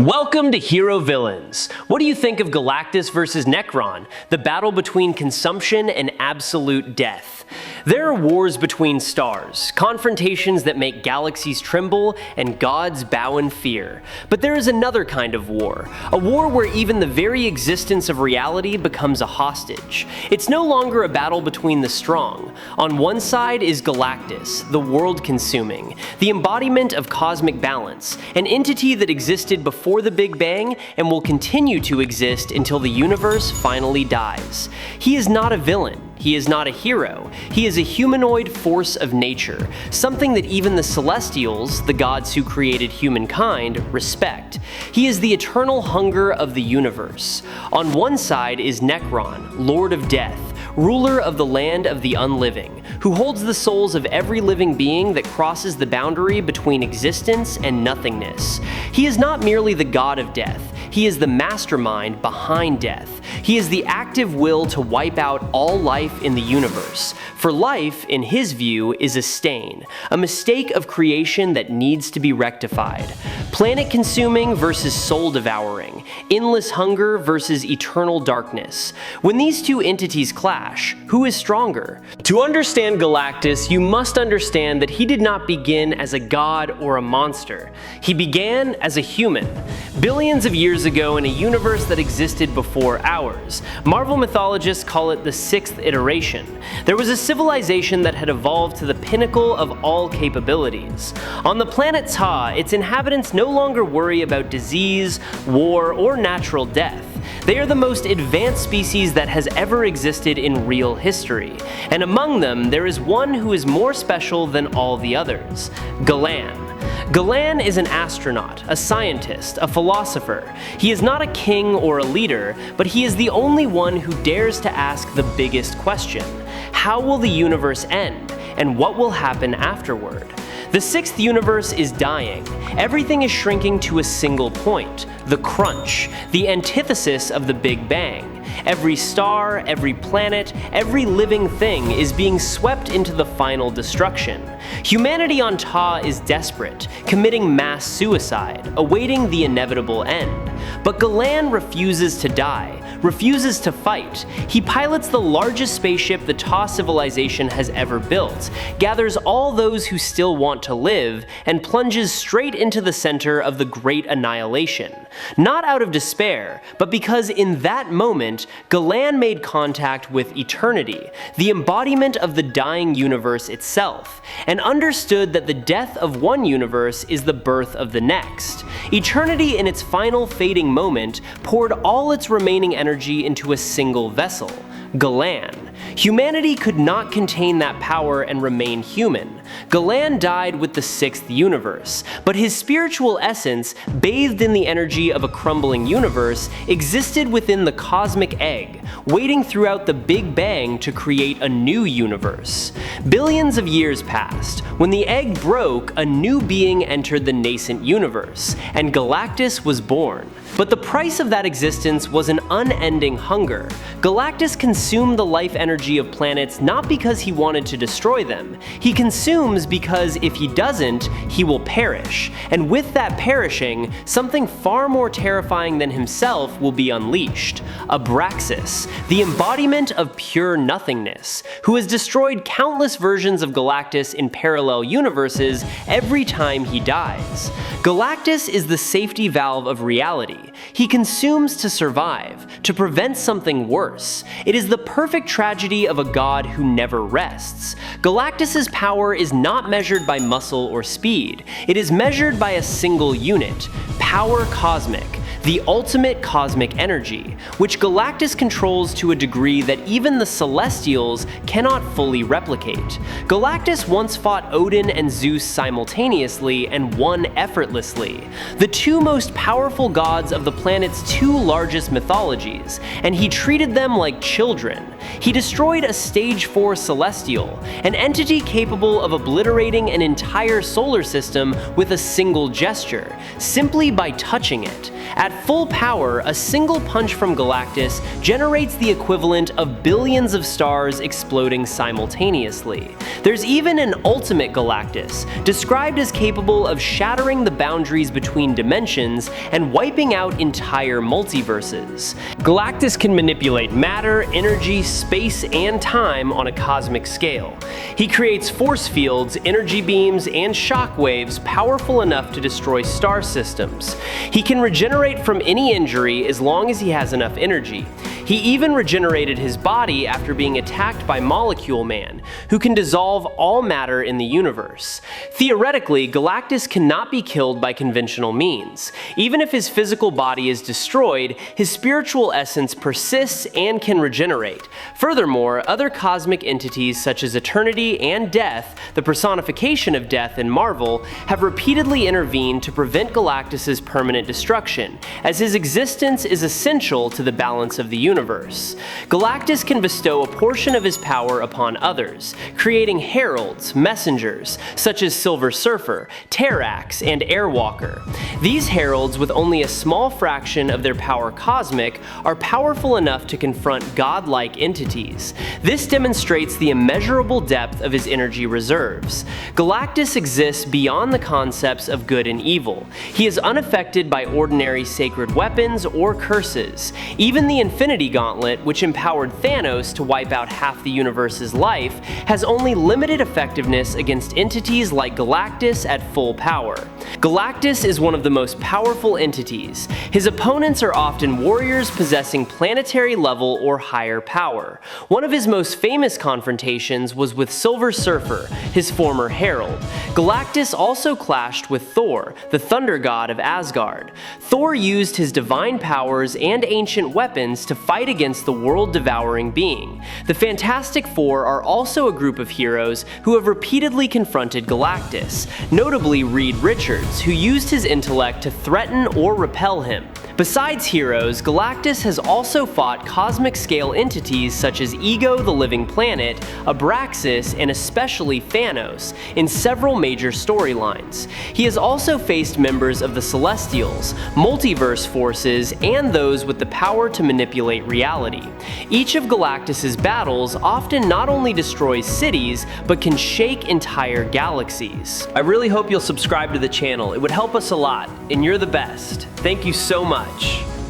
Welcome to Hero Villains. What do you think of Galactus vs Nekron, the battle between consumption and absolute death? There are wars between stars, confrontations that make galaxies tremble, and gods bow in fear. But there is another kind of war, a war where even the very existence of reality becomes a hostage. It's no longer a battle between the strong. On one side is Galactus, the world-consuming, the embodiment of cosmic balance, an entity that existed before the Big Bang and will continue to exist until the universe finally dies. He is not a villain. He is not a hero. He is a humanoid force of nature, something that even the Celestials, the gods who created humankind, respect. He is the eternal hunger of the universe. On one side is Nekron, Lord of Death, ruler of the land of the Unliving, who holds the souls of every living being that crosses the boundary between existence and nothingness. He is not merely the god of death. He is the mastermind behind death. He is the active will to wipe out all life in the universe. For life, in his view, is a stain, a mistake of creation that needs to be rectified. Planet-consuming versus soul-devouring, endless hunger versus eternal darkness. When these two entities clash, who is stronger? To understand Galactus, you must understand that he did not begin as a god or a monster. He began as a human. Billions of years ago in a universe that existed before ours, Marvel mythologists call it the sixth iteration. There was a civilization that had evolved to the pinnacle of all capabilities. On the planet Ta, its inhabitants no longer worry about disease, war, or natural death. They are the most advanced species that has ever existed in real history, and among them there is one who is more special than all the others: Galan. Galan is an astronaut, a scientist, a philosopher. He is not a king or a leader, but he is the only one who dares to ask the biggest question: how will the universe end, and what will happen afterward? The sixth universe is dying. Everything is shrinking to a single point, the crunch, the antithesis of the Big Bang. Every star, every planet, every living thing is being swept into the final destruction. Humanity on Ta is desperate, committing mass suicide, awaiting the inevitable end. But Galan refuses to die, refuses to fight. He pilots the largest spaceship the Ta civilization has ever built, gathers all those who still want to live, and plunges straight into the center of the Great Annihilation. Not out of despair, but because in that moment, Galan made contact with eternity, the embodiment of the dying universe itself, and understood that the death of one universe is the birth of the next. Eternity, in its final fading moment, poured all its remaining energy into a single vessel: Galan. Humanity could not contain that power and remain human. Galan died with the sixth universe, but his spiritual essence, bathed in the energy of a crumbling universe, existed within the cosmic egg, waiting throughout the Big Bang to create a new universe. Billions of years passed. When the egg broke, a new being entered the nascent universe, and Galactus was born. But the price of that existence was an unending hunger. Galactus consumed the life energy of planets not because he wanted to destroy them. He consumes because if he doesn't, he will perish. And with that perishing, something far more terrifying than himself will be unleashed: Abraxas, the embodiment of pure nothingness, who has destroyed countless versions of Galactus in parallel universes every time he dies. Galactus is the safety valve of reality. He consumes to survive, to prevent something worse. It is the perfect tragedy of a god who never rests. Galactus's power is not measured by muscle or speed. It is measured by a single unit: power cosmic, the ultimate cosmic energy, which Galactus controls to a degree that even the Celestials cannot fully replicate. Galactus once fought Odin and Zeus simultaneously and won effortlessly, the two most powerful gods of the planet's two largest mythologies, and he treated them like children. He destroyed a stage 4 Celestial, an entity capable of obliterating an entire solar system with a single gesture, simply by touching it. At full power, a single punch from Galactus generates the equivalent of billions of stars exploding simultaneously. There's even an ultimate Galactus, described as capable of shattering the boundaries between dimensions and wiping out entire multiverses. Galactus can manipulate matter, energy, space, and time on a cosmic scale. He creates force fields, energy beams, and shock waves powerful enough to destroy star systems. He can regenerate from any injury as long as he has enough energy. He even regenerated his body after being attacked by Molecule Man, who can dissolve all matter in the universe. Theoretically, Galactus cannot be killed by conventional means. Even if his physical body is destroyed, his spiritual essence persists and can regenerate. Furthermore, other cosmic entities such as Eternity and Death, the personification of death in Marvel, have repeatedly intervened to prevent Galactus's permanent destruction, as his existence is essential to the balance of the universe. Galactus can bestow a portion of his power upon others, creating heralds, messengers, such as Silver Surfer, Terrax, and Airwalker. These heralds, with only a small fraction of their power cosmic, are powerful enough to confront godlike entities. This demonstrates the immeasurable depth of his energy reserves. Galactus exists beyond the concepts of good and evil. He is unaffected by ordinary sacred weapons or curses. Even the Infinity Gauntlet, which empowered Thanos to wipe out half the universe's life, has only limited effectiveness against entities like Galactus at full power. Galactus is one of the most powerful entities. His opponents are often warriors possessing planetary level or higher power. One of his most famous confrontations was with Silver Surfer, his former herald. Galactus also clashed with Thor, the thunder god of Asgard. Thor used his divine powers and ancient weapons to fight against the world-devouring being. The Fantastic Four are also a group of heroes who have repeatedly confronted Galactus, notably Reed Richards, who used his intellect to threaten or repel him. Besides heroes, Galactus has also fought cosmic-scale entities such as Ego the Living Planet, Abraxas, and especially Thanos in several major storylines. He has also faced members of the Celestials, multiverse forces, and those with the power to manipulate reality. Each of Galactus's battles often not only destroys cities, but can shake entire galaxies. I really hope you'll subscribe to the channel. It would help us a lot, and you're the best. Thank you so much.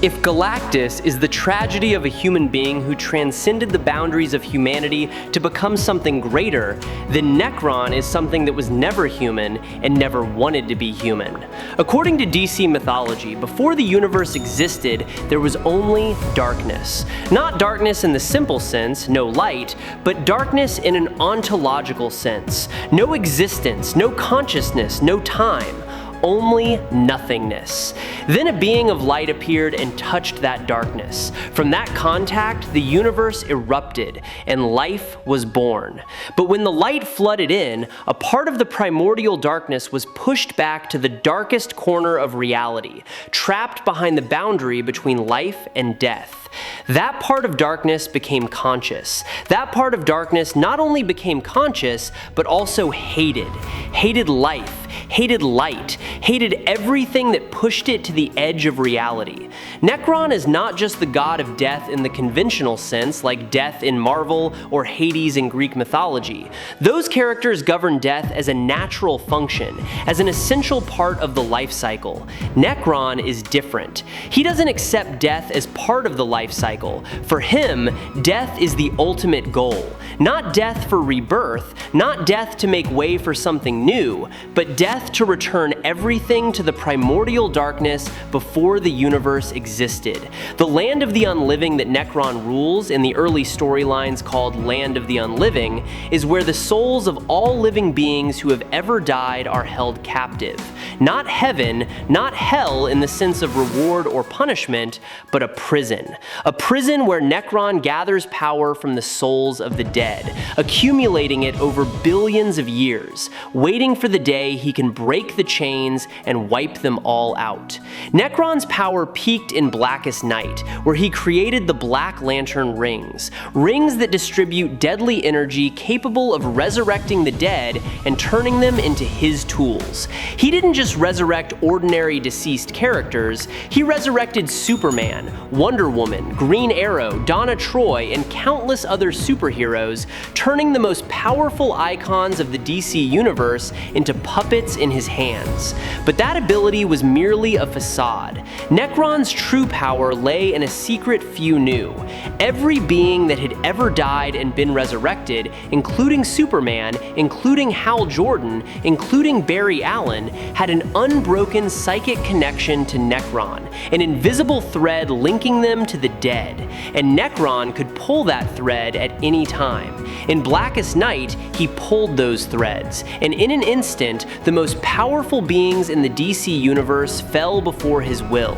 If Galactus is the tragedy of a human being who transcended the boundaries of humanity to become something greater, then Nekron is something that was never human and never wanted to be human. According to DC mythology, before the universe existed, there was only darkness. Not darkness in the simple sense, no light, but darkness in an ontological sense. No existence, no consciousness, no time. Only nothingness. Then a being of light appeared and touched that darkness. From that contact, the universe erupted and life was born. But when the light flooded in, a part of the primordial darkness was pushed back to the darkest corner of reality, trapped behind the boundary between life and death. That part of darkness became conscious. That part of darkness not only became conscious, but also hated. Hated life, hated light, hated everything that pushed it to the edge of reality. Nekron is not just the god of death in the conventional sense, like death in Marvel or Hades in Greek mythology. Those characters govern death as a natural function, as an essential part of the life cycle. Nekron is different. He doesn't accept death as part of the life cycle. For him, death is the ultimate goal. Not death for rebirth, not death to make way for something new, but death to return everything to the primordial darkness before the universe existed. The land of the Unliving that Nekron rules in the early storylines called Land of the Unliving is where the souls of all living beings who have ever died are held captive. Not heaven, not hell in the sense of reward or punishment, but a prison. A prison where Nekron gathers power from the souls of the dead, accumulating it over billions of years, waiting for the day he can break the chains and wipe them all out. Nekron's power peaked in Blackest Night, where he created the Black Lantern rings, rings that distribute deadly energy capable of resurrecting the dead and turning them into his tools. He didn't just resurrect ordinary deceased characters, he resurrected Superman, Wonder Woman, Green Arrow, Donna Troy, and countless other superheroes, turning the most powerful icons of the DC universe into puppets in his hands. But that ability was merely a facade. Nekron's true power lay in a secret few knew. Every being that had ever died and been resurrected, including Superman, including Hal Jordan, including Barry Allen, had an unbroken psychic connection to Nekron, an invisible thread linking them to the dead. And Nekron could pull that thread at any time. In Blackest Night, he pulled those threads, and in an instant, the most powerful beings in the DC universe fell before his will.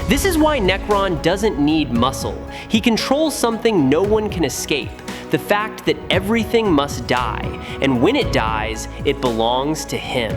This is why Nekron doesn't need muscle. He controls something no one can escape. The fact that everything must die, and when it dies, it belongs to him.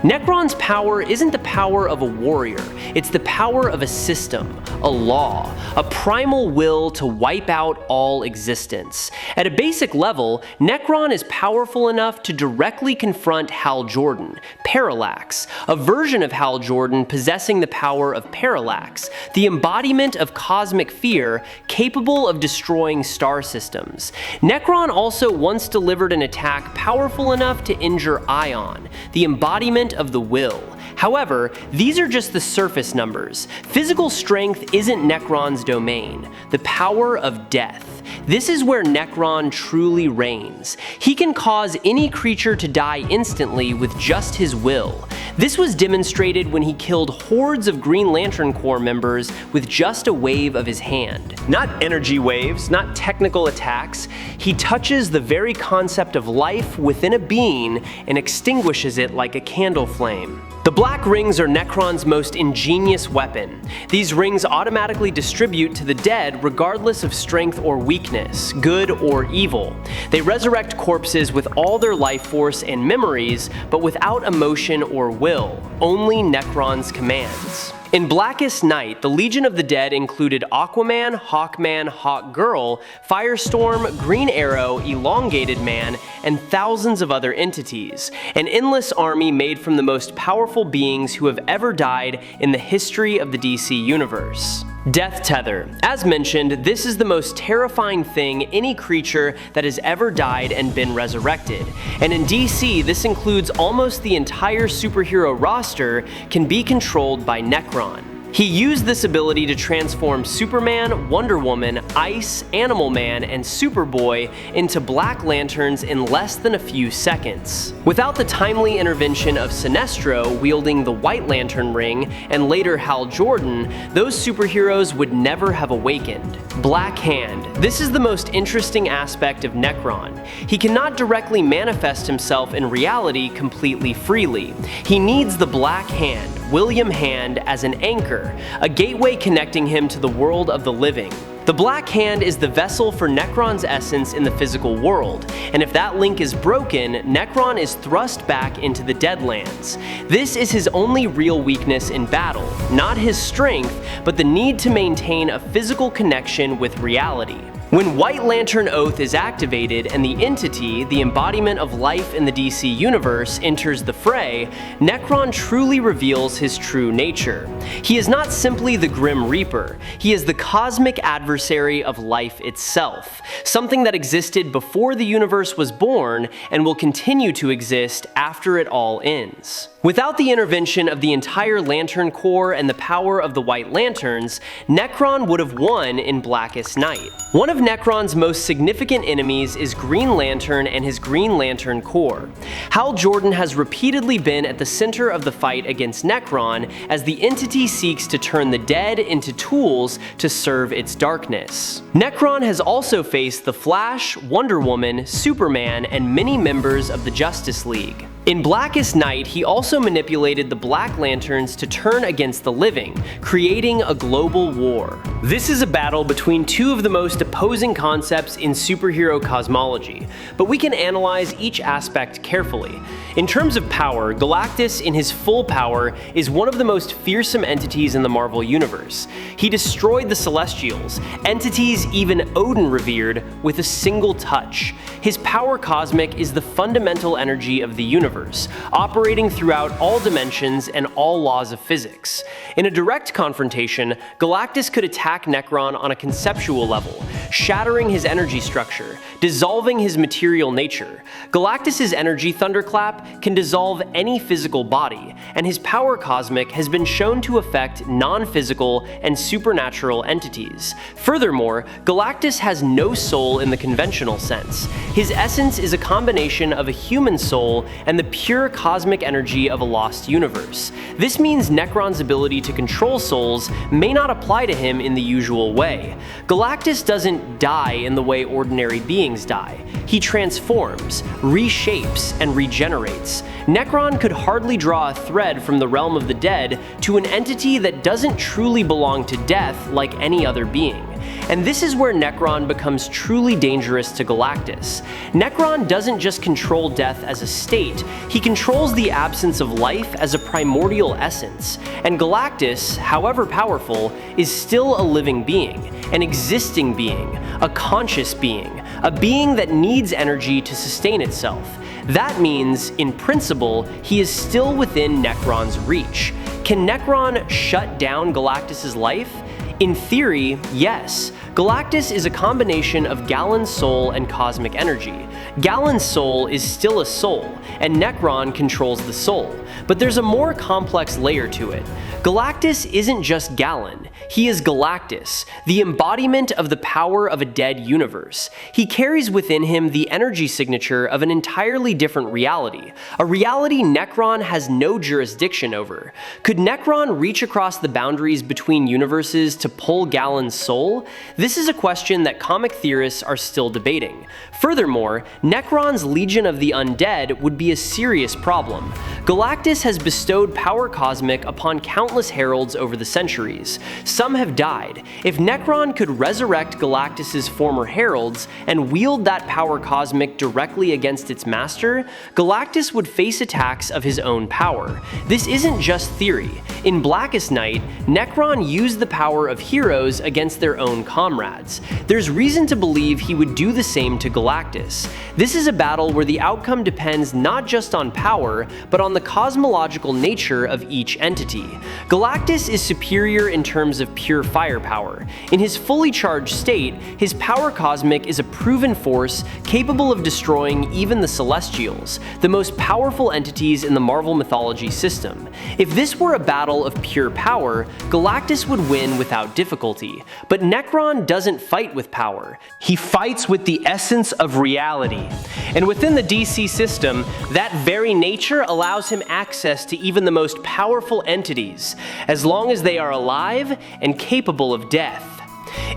Nekron's power isn't the power of a warrior, it's the power of a system, a law, a primal will to wipe out all existence. At a basic level, Nekron is powerful enough to directly confront Hal Jordan, Parallax, a version of Hal Jordan possessing the power of Parallax, the embodiment of cosmic fear capable of destroying star systems. Nekron also once delivered an attack powerful enough to injure Ion, the embodiment of the will. However, these are just the surface numbers. Physical strength isn't Nekron's domain, the power of death. This is where Nekron truly reigns. He can cause any creature to die instantly with just his will. This was demonstrated when he killed hordes of Green Lantern Corps members with just a wave of his hand. Not energy waves, not technical attacks. He touches the very concept of life within a being and extinguishes it like a candle flame. The black rings are Nekron's most ingenious weapon. These rings automatically distribute to the dead regardless of strength or weakness, good or evil. They resurrect corpses with all their life force and memories, but without emotion or will, only Nekron's commands. In Blackest Night, the Legion of the Dead included Aquaman, Hawkman, Hawkgirl, Firestorm, Green Arrow, Elongated Man, and thousands of other entities, an endless army made from the most powerful beings who have ever died in the history of the DC universe. Death Tether. As mentioned, this is the most terrifying thing any creature that has ever died and been resurrected. And in DC, this includes almost the entire superhero roster can be controlled by Nekron. He used this ability to transform Superman, Wonder Woman, Ice, Animal Man, and Superboy into Black Lanterns in less than a few seconds. Without the timely intervention of Sinestro wielding the White Lantern ring, and later Hal Jordan, those superheroes would never have awakened. Black Hand. This is the most interesting aspect of Nekron. He cannot directly manifest himself in reality completely freely. He needs the Black Hand, William Hand, as an anchor, a gateway connecting him to the world of the living. The Black Hand is the vessel for Nekron's essence in the physical world, and if that link is broken, Nekron is thrust back into the Deadlands. This is his only real weakness in battle, not his strength, but the need to maintain a physical connection with reality. When White Lantern Oath is activated and the entity, the embodiment of life in the DC universe, enters the fray, Nekron truly reveals his true nature. He is not simply the Grim Reaper, he is the cosmic adversary of life itself, something that existed before the universe was born and will continue to exist after it all ends. Without the intervention of the entire Lantern Corps and the power of the White Lanterns, Nekron would have won in Blackest Night. One of Nekron's most significant enemies is Green Lantern and his Green Lantern Corps. Hal Jordan has repeatedly been at the center of the fight against Nekron as the entity seeks to turn the dead into tools to serve its darkness. Nekron has also faced the Flash, Wonder Woman, Superman, and many members of the Justice League. In Blackest Night, he also manipulated the Black Lanterns to turn against the living, creating a global war. This is a battle between two of the most opposing concepts in superhero cosmology, but we can analyze each aspect carefully. In terms of power, Galactus in his full power is one of the most fearsome entities in the Marvel Universe. He destroyed the Celestials, entities even Odin revered, with a single touch. His power cosmic is the fundamental energy of the universe, operating throughout all dimensions and all laws of physics. In a direct confrontation, Galactus could attack Nekron on a conceptual level, shattering his energy structure, dissolving his material nature. Galactus's energy thunderclap can dissolve any physical body, and his power cosmic has been shown to affect non-physical and supernatural entities. Furthermore, Galactus has no soul in the conventional sense. His essence is a combination of a human soul and the pure cosmic energy of a lost universe. This means Nekron's ability to control souls may not apply to him in the usual way. Galactus doesn't die in the way ordinary beings die. He transforms, reshapes, and regenerates. Nekron could hardly draw a thread from the realm of the dead to an entity that doesn't truly belong to death like any other being. And this is where Nekron becomes truly dangerous to Galactus. Nekron doesn't just control death as a state, he controls the absence of life as a primordial essence. And Galactus, however powerful, is still a living being, an existing being, a conscious being, a being that needs energy to sustain itself. That means, in principle, he is still within Nekron's reach. Can Nekron shut down Galactus's life? In theory, yes. Galactus is a combination of Galen's soul and cosmic energy. Galen's soul is still a soul, and Nekron controls the soul. But there's a more complex layer to it. Galactus isn't just Galen, he is Galactus, the embodiment of the power of a dead universe. He carries within him the energy signature of an entirely different reality, a reality Nekron has no jurisdiction over. Could Nekron reach across the boundaries between universes to pull Galen's soul? This is a question that comic theorists are still debating. Furthermore, Nekron's Legion of the Undead would be a serious problem. Galactus has bestowed power cosmic upon countless heralds over the centuries. Some have died. If Nekron could resurrect Galactus's former heralds and wield that power cosmic directly against its master, Galactus would face attacks of his own power. This isn't just theory. In Blackest Night, Nekron used the power of heroes against their own comrades. There's reason to believe he would do the same to Galactus. This is a battle where the outcome depends not just on power, but on the cosmological nature of each entity. Galactus is superior in terms of pure firepower. In his fully charged state, his power cosmic is a proven force capable of destroying even the Celestials, the most powerful entities in the Marvel mythology system. If this were a battle of pure power, Galactus would win without difficulty. But Nekron doesn't fight with power. He fights with the essence of reality. And within the DC system, that very nature allows him access to even the most powerful entities, as long as they are alive and capable of death.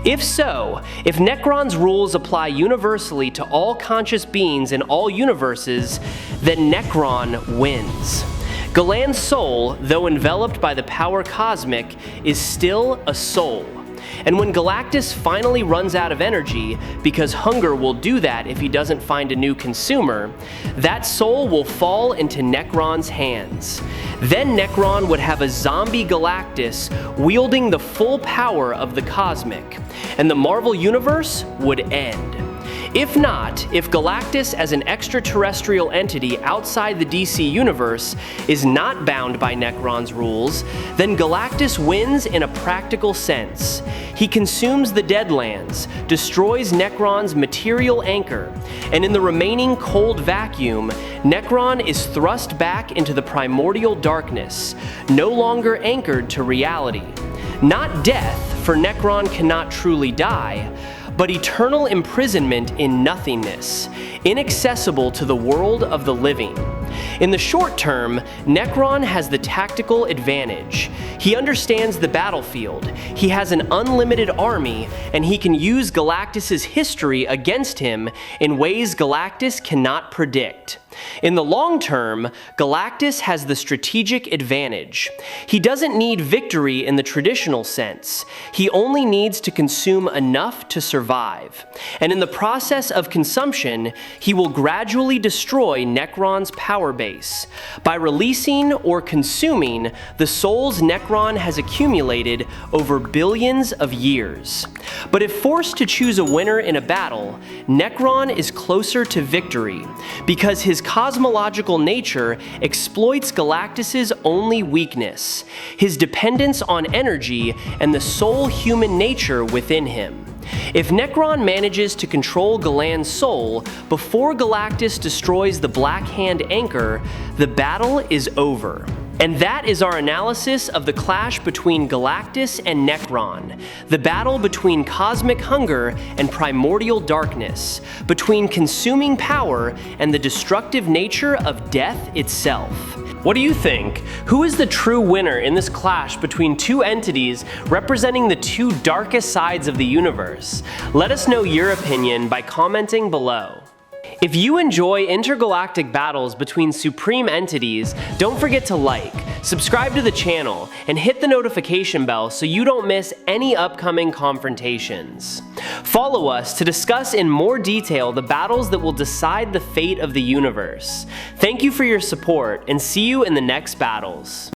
If so, if Nekron's rules apply universally to all conscious beings in all universes, then Nekron wins. Galen's soul, though enveloped by the power cosmic, is still a soul. And when Galactus finally runs out of energy, because hunger will do that if he doesn't find a new consumer, that soul will fall into Nekron's hands. Then Nekron would have a zombie Galactus wielding the full power of the cosmic, and the Marvel Universe would end. If not, if Galactus as an extraterrestrial entity outside the DC universe is not bound by Nekron's rules, then Galactus wins in a practical sense. He consumes the Deadlands, destroys Nekron's material anchor, and in the remaining cold vacuum, Nekron is thrust back into the primordial darkness, no longer anchored to reality. Not death, for Nekron cannot truly die, but eternal imprisonment in nothingness, inaccessible to the world of the living. In the short term, Nekron has the tactical advantage. He understands the battlefield, he has an unlimited army, and he can use Galactus's history against him in ways Galactus cannot predict. In the long term, Galactus has the strategic advantage. He doesn't need victory in the traditional sense. He only needs to consume enough to survive. And in the process of consumption, he will gradually destroy Nekron's power base by releasing or consuming the souls Nekron has accumulated over billions of years. But if forced to choose a winner in a battle, Nekron is closer to victory because his cosmological nature exploits Galactus's only weakness, his dependence on energy and the soul human nature within him. If Nekron manages to control Galan's soul before Galactus destroys the Black Hand anchor, the battle is over. And that is our analysis of the clash between Galactus and Nekron, the battle between cosmic hunger and primordial darkness, between consuming power and the destructive nature of death itself. What do you think? Who is the true winner in this clash between two entities representing the two darkest sides of the universe? Let us know your opinion by commenting below. If you enjoy intergalactic battles between supreme entities, don't forget to like, subscribe to the channel, and hit the notification bell so you don't miss any upcoming confrontations. Follow us to discuss in more detail the battles that will decide the fate of the universe. Thank you for your support, and see you in the next battles.